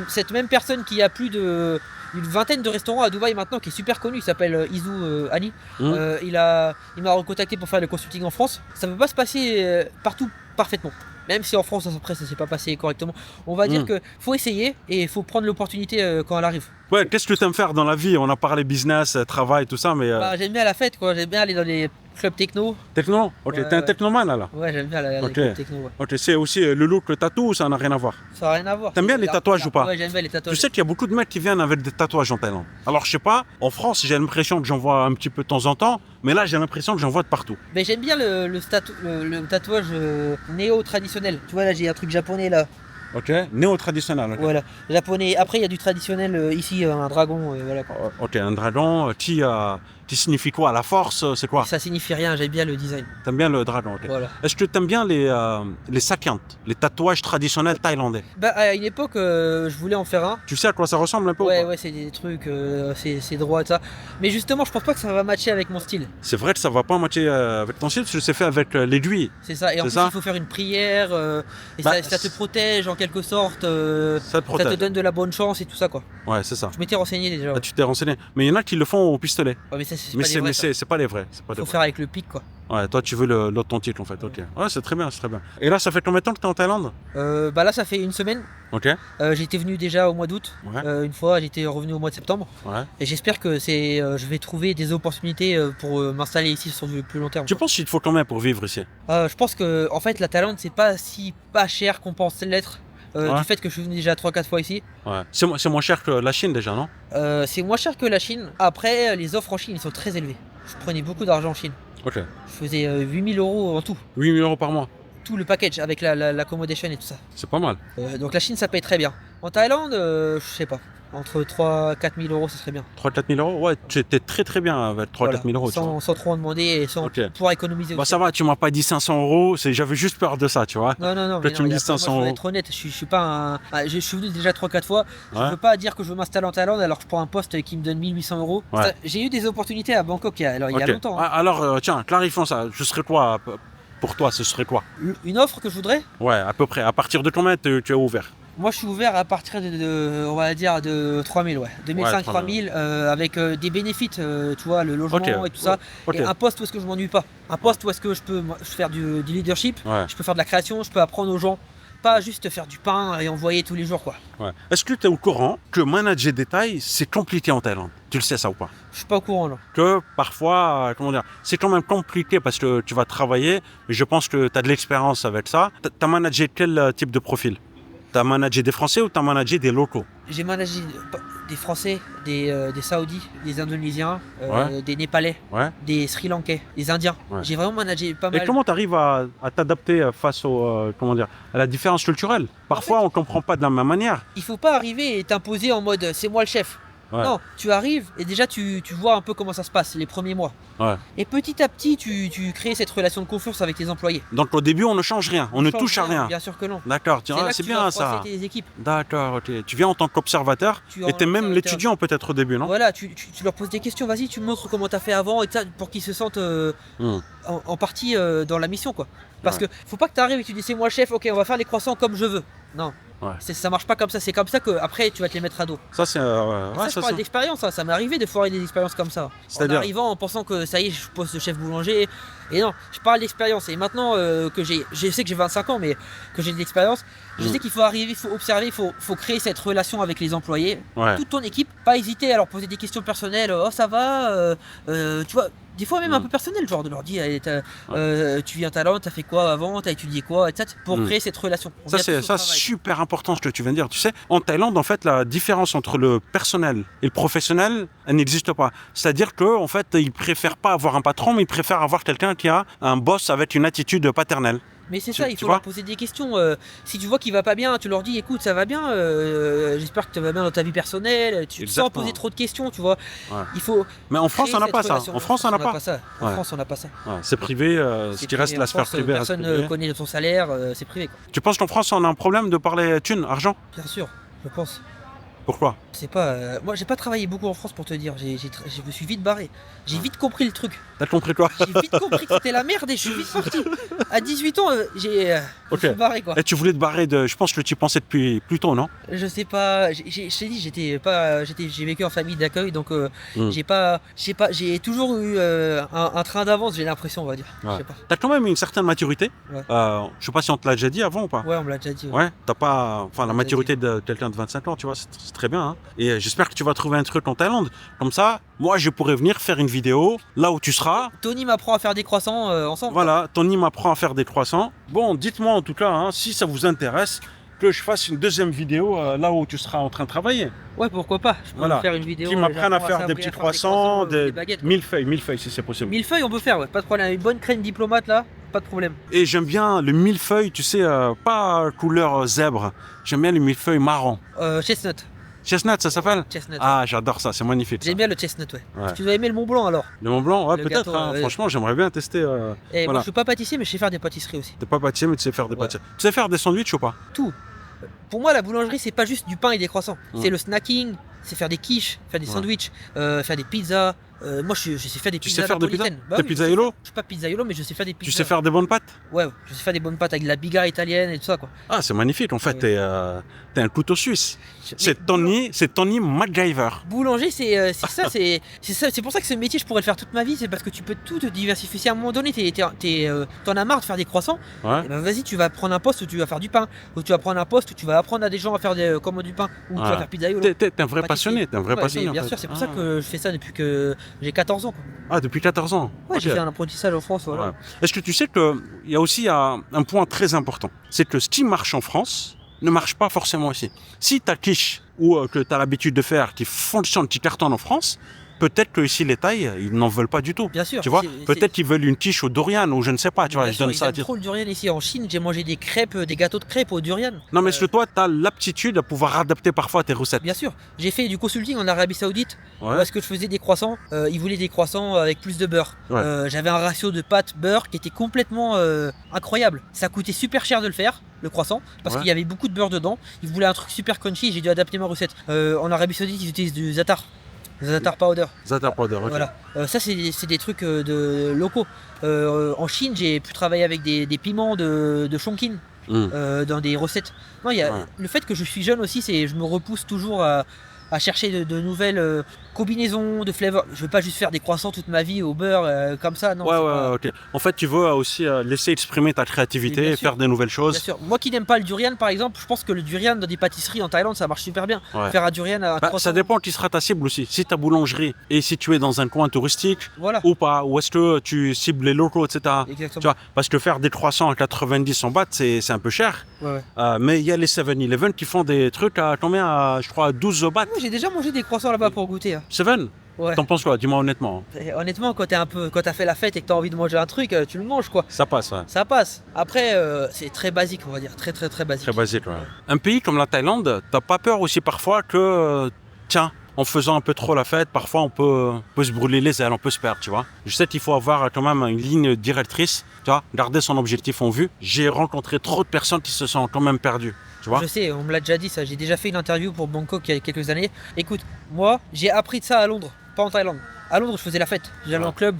cette même personne qui a plus d'une vingtaine de restaurants à Dubaï maintenant, qui est super connu, il s'appelle Izou Ali. Il m'a recontacté pour faire le consulting en France. Ça ne peut pas se passer partout parfaitement. Même si en France, après, ça s'est pas passé correctement. On va dire qu'il faut essayer et il faut prendre l'opportunité quand elle arrive. Ouais, qu'est-ce que tu aimes faire dans la vie? On a parlé business, travail, tout ça, mais... J'aime bien la fête, quoi. J'aime bien aller dans les clubs techno. Techno? Ok, t'es un technoman là? Ouais, j'aime bien les clubs techno. Ouais. Ok, c'est aussi le look, le tatou ou ça n'a rien à voir? Ça n'a rien à voir. T'aimes bien les tatouages ou pas? Ouais, j'aime bien les tatouages. Tu sais qu'il y a beaucoup de mecs qui viennent avec des tatouages en Thaïlande. Alors je sais pas, en France j'ai l'impression que j'en vois un petit peu de temps en temps, mais là j'ai l'impression que j'en vois de partout. Mais j'aime bien le tatouage néo-traditionnel. Tu vois là j'ai un truc japonais là. Ok, néo-traditionnel. Okay. Voilà, japonais. Après il y a du traditionnel ici, un dragon. Voilà, quoi. Ok, un dragon qui signifie quoi? La force, c'est quoi? Ça signifie rien, j'aime bien le design. T'aimes bien le dragon, ok. Voilà. Est-ce que t'aimes bien les sakyant, les tatouages traditionnels thaïlandais? À une époque, je voulais en faire un. Tu sais à quoi ça ressemble un peu? Ouais, c'est des trucs, c'est droit, ça. Mais justement, je pense pas que ça va matcher avec mon style. C'est vrai que ça va pas matcher avec ton style, parce que c'est fait avec l'aiguille. C'est ça, et en plus il faut faire une prière, et ça te protège en quelque sorte, ça te donne de la bonne chance et tout ça, quoi. Ouais, c'est ça. Je m'étais renseigné déjà. Ah, tu t'es renseigné. Mais il y en a qui le font au pistolet. Ouais, mais Mais pas des vrais, ça. c'est pas les vrais. C'est pas des Faut vrais. faire avec le pic, quoi. Ouais, toi tu veux l'authentique en fait, ok. Ouais, c'est très bien, c'est très bien. Et là, ça fait combien de temps que t'es en Thaïlande? Bah là, ça fait une semaine. Ok, J'étais venu déjà au mois d'août. ouais, Une fois, j'étais revenu au mois de septembre. ouais. Et j'espère que je vais trouver des opportunités pour m'installer ici sur du plus long terme. Tu penses qu'il te faut combien pour vivre ici? Je pense que en fait, la Thaïlande, c'est pas si pas cher qu'on pense l'être. Ouais. Du fait que je suis venu déjà 3-4 fois ici. Ouais. C'est moins cher que la Chine déjà, non? C'est moins cher que la Chine. Après, les offres en Chine, ils sont très élevés. Je prenais beaucoup d'argent en Chine. Ok. Je faisais 8 000 € en tout. 8 000 € par mois, Tout le package avec l'accommodation et tout ça. c'est pas mal. Donc la Chine, ça paye très bien. En Thaïlande, je sais pas. Entre 3-4 000 €, ça serait bien. 3-4 000 €? Ouais, tu étais très bien avec 3-4 000 €. tu vois. Sans trop en demander et sans Ok. pouvoir économiser Bah aussi. ça va, tu m'as pas dit 500 €, j'avais juste peur de ça, tu vois. Non, Là, mais tu non, me dis moi, 500 je veux €. être honnête, je suis pas un. Je suis venu déjà 3-4 fois. Je Ouais. veux pas dire que je veux m'installer en Thaïlande alors que je prends un poste qui me donne 1800 €. Ouais. J'ai eu des opportunités à Bangkok il y a Ok. longtemps. Hein. Ah, alors, tiens, clarifions ça. Je serais quoi pour toi, ce serait quoi? Une offre que je voudrais, Ouais, à peu près. À partir de combien tu es ouvert? moi je suis ouvert à partir on va dire de 3000, ouais. 2005, 3000, avec des bénéfices, tu vois, le logement Ok. et tout ça. Ok. Et un poste où est-ce que je m'ennuie pas. Un poste où est-ce que je peux faire du leadership, Ouais, je peux faire de la création, je peux apprendre aux gens. Pas juste faire du pain et envoyer tous les jours, quoi. ouais. Est-ce que tu es au courant que manager des tailles, c'est compliqué en Thaïlande? Tu le sais ça ou pas? Je suis pas au courant, là. Que parfois, comment dire, c'est quand même compliqué parce que tu vas travailler, mais je pense que tu as de l'expérience avec ça. Tu as managé quel type de profil? Tu as managé des Français ou tu as managé des locaux? J'ai managé des Français, des Saoudis, des Indonésiens, Ouais. des Népalais, Ouais. des Sri Lankais, des Indiens. Ouais. J'ai vraiment managé pas Et mal. comment tu arrives à t'adapter face comment dire, à la différence culturelle? Parfois, on ne comprend pas de la même manière. Il faut pas arriver et t'imposer en mode c'est moi le chef. Ouais. Non, tu arrives et déjà tu vois un peu comment ça se passe les premiers mois. Ouais. Et petit à petit, tu crées cette relation de confiance avec tes employés. Donc au début, on ne change rien, on ne change touche à rien. Bien sûr que non. D'accord, C'est là que c'est tu bien vas ça. froisser tes équipes. D'accord, ok. Tu viens en tant qu'observateur Tu et en tu es même observateur. l'étudiant peut-être au début, non? Voilà, tu leur poses des questions, vas-y, tu me montres comment t'as fait avant et ça pour qu'ils se sentent Hmm. en partie dans la mission, quoi. Parce Ouais. que faut pas que t'arrives et tu dis c'est moi le chef, ok, on va faire les croissants comme je veux. Non. Ouais. Ça marche pas comme ça, c'est comme ça que après tu vas te les mettre à dos. Ça, c'est. Ça, Ouais, je parle d'expérience, hein. Ça m'est arrivé de foirer des expériences comme ça. En C'est-à-dire arrivant en pensant que ça y est, je suis poste de chef boulanger. Et non, je parle d'expérience. Et maintenant que je sais que j'ai 25 ans, mais que j'ai de l'expérience, je sais qu'il faut arriver, il faut observer, il faut créer cette relation avec les employés, Ouais. toute ton équipe. Pas hésiter à leur poser des questions personnelles. Oh, ça va tu vois, des fois même un peu personnel, genre de leur dire tu viens en Thaïlande, t'as fait quoi avant, t'as étudié quoi, etc. Pour créer cette relation. On Ça, vient c'est tous au travail. super important ce que tu viens de dire. Tu sais, en Thaïlande, en fait, la différence entre le personnel et le professionnel, elle n'existe pas. C'est-à-dire qu'en fait, ils préfèrent pas avoir un patron, mais ils préfèrent avoir quelqu'un qui a un boss avec une attitude paternelle. Mais c'est Tu- ça, il tu faut vois leur poser des questions. Si tu vois qu'il va pas bien, tu leur dis écoute, ça va bien, j'espère que tu vas bien dans ta vie personnelle, sans Exactement. poser trop de questions, tu vois. Ouais. Il faut. Mais en France, créer on n'a cette pas ça. relation. En France, on n'a pas. ça. En Ouais. France, on n'a pas ça. Ouais, c'est privé, ce C'est qui reste privé. la En sphère France, privée reste personne privée. connaît ton salaire, c'est privé, quoi. Tu penses qu'en France, on a un problème de parler thunes, argent? Bien sûr, je pense. Pourquoi? C'est pas. Moi, j'ai pas travaillé beaucoup en France pour te dire. Je me suis vite barré. J'ai vite compris le truc. T'as compris quoi? J'ai vite compris que c'était la merde et je suis vite parti. À 18 ans, je me Ok. suis barré, quoi. Et tu voulais te barrer de. Je pense que tu y pensais depuis plus tôt, non? Je sais pas, je t'ai dit, j'ai vécu en famille d'accueil, donc j'ai toujours eu un train d'avance, j'ai l'impression, on va dire. Ouais. Je sais pas. T'as quand même une certaine maturité. Ouais. Je sais pas si on te l'a déjà dit avant ou pas. Ouais, on me l'a déjà dit. Ouais, t'as pas. Enfin, la On l'a maturité de quelqu'un de 25 ans, tu vois, c'est très bien. Hein. Et j'espère que tu vas trouver un truc en Thaïlande. Comme ça, moi, je pourrais venir faire une vidéo là où tu seras. Tony m'apprend à faire des croissants ensemble. Voilà, Tony m'apprend à faire des croissants. Bon, dites-moi en tout cas, hein, si ça vous intéresse, que je fasse une deuxième vidéo là où tu seras en train de travailler. Ouais, pourquoi pas. Je peux Voilà. faire une vidéo. Qui m'apprennent à j'apprends faire des Sabri petits à faire croissants, des des baguettes. millefeuilles si c'est possible. Millefeuilles, on peut faire, ouais, pas de problème. Une bonne crème diplomate là, pas de problème. Et j'aime bien le millefeuille, tu sais, pas couleur zèbre. J'aime bien le millefeuille marron. Chestnut. Chestnut, ça s'appelle? Chestnut. Ah, j'adore ça, c'est magnifique. Ça. J'aime bien le chestnut, ouais. Ouais. Tu dois aimer le Mont Blanc alors. Le Mont Blanc, ouais, Le peut-être. gâteau, Hein. ouais. Franchement, j'aimerais bien tester. Et moi, voilà. je suis pas pâtissier, mais je sais faire des pâtisseries aussi. T'es pas pâtissier, mais tu sais faire des Ouais. pâtisseries. Tu sais faire des sandwichs ou pas? Tout. Pour moi, la boulangerie, c'est pas juste du pain et des croissants. Mm. C'est le snacking, c'est faire des quiches, faire des Ouais. sandwichs, faire des pizzas, Moi je sais faire des Tu pizzas sais faire des pizzas? napolitaines. Bah Des oui, pizzaiolo? je suis pas pizzaiolo, mais je sais faire des pizzas. Tu sais faire des bonnes pâtes? Ouais, je sais faire des bonnes pâtes avec de la biga italienne et tout ça quoi. Ah, c'est magnifique. En fait, t'es un couteau suisse. Mais C'est Tony MacGyver. boulanger, c'est ça, c'est pour ça que ce métier, je pourrais le faire toute ma vie, c'est parce que tu peux tout te diversifier. Si à un moment donné, t'en as marre de faire des croissants, Ouais. eh ben vas-y, tu vas prendre un poste où tu vas faire du pain, ou tu vas prendre un poste où tu vas apprendre à des gens à faire comme du pain, ou tu vas faire pizzaiolo. T'es un vrai passionné. T'es un vrai Ouais, passionné. bien en fait. sûr, c'est pour ça que je fais ça depuis que j'ai 14 ans. Quoi. Ah, depuis 14 ans. Ouais, Ok. j'ai fait un apprentissage en France, voilà. Ouais. Est-ce que tu sais qu'il y a aussi un point très important, c'est que ce qui marche en France ne marche pas forcément ici. Si ta quiche ou que tu as l'habitude de faire qui fonctionne, qui cartonne en France, peut-être que ici les tailles, ils n'en veulent pas du tout. Bien sûr. Tu vois, peut-être qu'ils veulent une quiche au durian ou je ne sais pas. Tu vois, je donne ils ça à aiment titre. trop le durian ici. En Chine, j'ai mangé des crêpes, des gâteaux de crêpes au durian. Non, mais est-ce que toi, tu as l'aptitude à pouvoir adapter parfois tes recettes? Bien sûr, j'ai fait du consulting en Arabie Saoudite Ouais. parce que je faisais des croissants. Ils voulaient des croissants avec plus de beurre. Ouais. J'avais un ratio de pâte beurre qui était complètement incroyable. Ça coûtait super cher de le faire, le croissant, parce Ouais. qu'il y avait beaucoup de beurre dedans. Ils voulaient un truc super crunchy. J'ai dû adapter ma recette. En Arabie Saoudite, ils utilisent du za'atar powder. Za'atar powder, ok. Voilà. Ça, c'est des trucs de locaux. En Chine, j'ai pu travailler avec des piments de Chongqing. Dans des recettes. Non, il y a, Ouais. le fait que je suis jeune aussi, c'est je me repousse toujours à chercher de nouvelles combinaisons de flavors. Je veux pas juste faire des croissants toute ma vie au beurre comme ça, non. Ouais, c'est ouais, pas- ok. En fait, tu veux aussi laisser exprimer ta créativité Bien et sûr. faire de nouvelles Bien choses. sûr. Moi qui n'aime pas le durian par exemple, je pense que le durian dans des pâtisseries en Thaïlande ça marche super bien. Ouais. Faire un durian à un Bah, croissant. ça dépend qui sera ta cible aussi. Si ta boulangerie est située dans un coin touristique Voilà. ou pas, ou est-ce que tu cibles les locaux, etc. Exactement. Tu vois, parce que faire des croissants à 90 en baht, c'est un peu cher. Ouais, ouais. Mais il y a les 7-Eleven qui font des trucs à combien je crois, à 12 bahts. Moi, j'ai déjà mangé des croissants là-bas pour goûter. Hein. 7? Ouais. T'en penses quoi? Dis-moi honnêtement. Et honnêtement, quand t'as fait la fête et que t'as envie de manger un truc, tu le manges quoi. Ça passe, ouais. Ça passe. Après, c'est très basique, on va dire. Très très très basique. Très basique, ouais. Un pays comme la Thaïlande, t'as pas peur aussi parfois que, tiens, en faisant un peu trop la fête, parfois on peut se brûler les ailes, on peut se perdre, tu vois. Je sais qu'il faut avoir quand même une ligne directrice, tu vois, garder son objectif en vue. J'ai rencontré trop de personnes qui se sont quand même perdues, tu vois. Je sais, on me l'a déjà dit ça. J'ai déjà fait une interview pour Bangkok il y a quelques années. Écoute, moi, j'ai appris de ça à Londres, pas en Thaïlande. À Londres, je faisais la fête. J'allais Ouais. en club,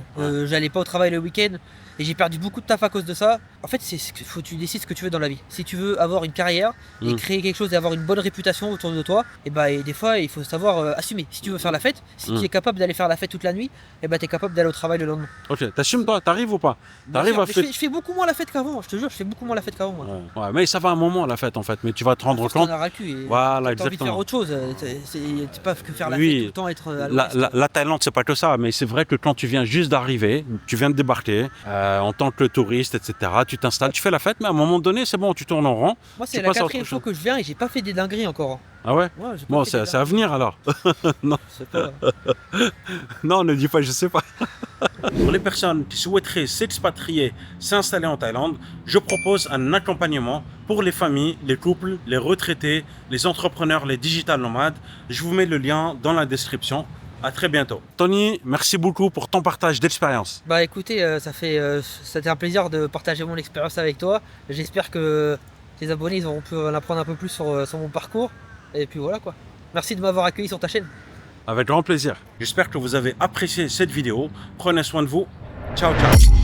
j'allais pas au travail le week-end. Et j'ai perdu beaucoup de taf à cause de ça. En fait, faut que tu décides ce que tu veux dans la vie. Si tu veux avoir une carrière et créer quelque chose et avoir une bonne réputation autour de toi, et des fois, il faut savoir assumer. Si tu veux faire la fête, si tu es capable d'aller faire la fête toute la nuit, tu es capable d'aller au travail le lendemain. Ok, t'assumes toi, t'arrives ou pas? Bien T'arrives sûr, à mais faire. je fais beaucoup moins la fête qu'avant, je te jure, je fais beaucoup moins la fête qu'avant. Moi. Ouais, mais ça va un moment la fête en fait, mais tu vas te rendre Parce qu'on compte. a ras le cul et Voilà, t'as envie de faire exactement. autre chose. C'est pas que faire la Oui. fête tout le temps, être à l'ouest. La Thaïlande, c'est pas que ça, mais c'est vrai que quand tu viens juste d'arriver, tu viens de débarquer, en tant que touriste, etc., tu t'installes, tu fais la fête, mais à un moment donné, c'est bon, tu tournes en rond. Moi, c'est tu la passes à autre quatrième fois chose. que je viens et j'ai pas fait des dingueries encore. Ah ouais? Ouais, j'ai pas Bon, fait des c'est à venir alors. dingueries. C'est pas- Non, ne dis pas, je sais pas. Pour les personnes qui souhaiteraient s'expatrier, s'installer en Thaïlande, je propose un accompagnement pour les familles, les couples, les retraités, les entrepreneurs, les digital nomades. Je vous mets le lien dans la description. À très bientôt. Tony, merci beaucoup pour ton partage d'expérience. Bah écoutez, c'était un plaisir de partager mon expérience avec toi. J'espère que tes abonnés ils auront pu en apprendre un peu plus sur mon parcours. Et puis voilà quoi. Merci de m'avoir accueilli sur ta chaîne. Avec grand plaisir. J'espère que vous avez apprécié cette vidéo. Prenez soin de vous. Ciao, ciao.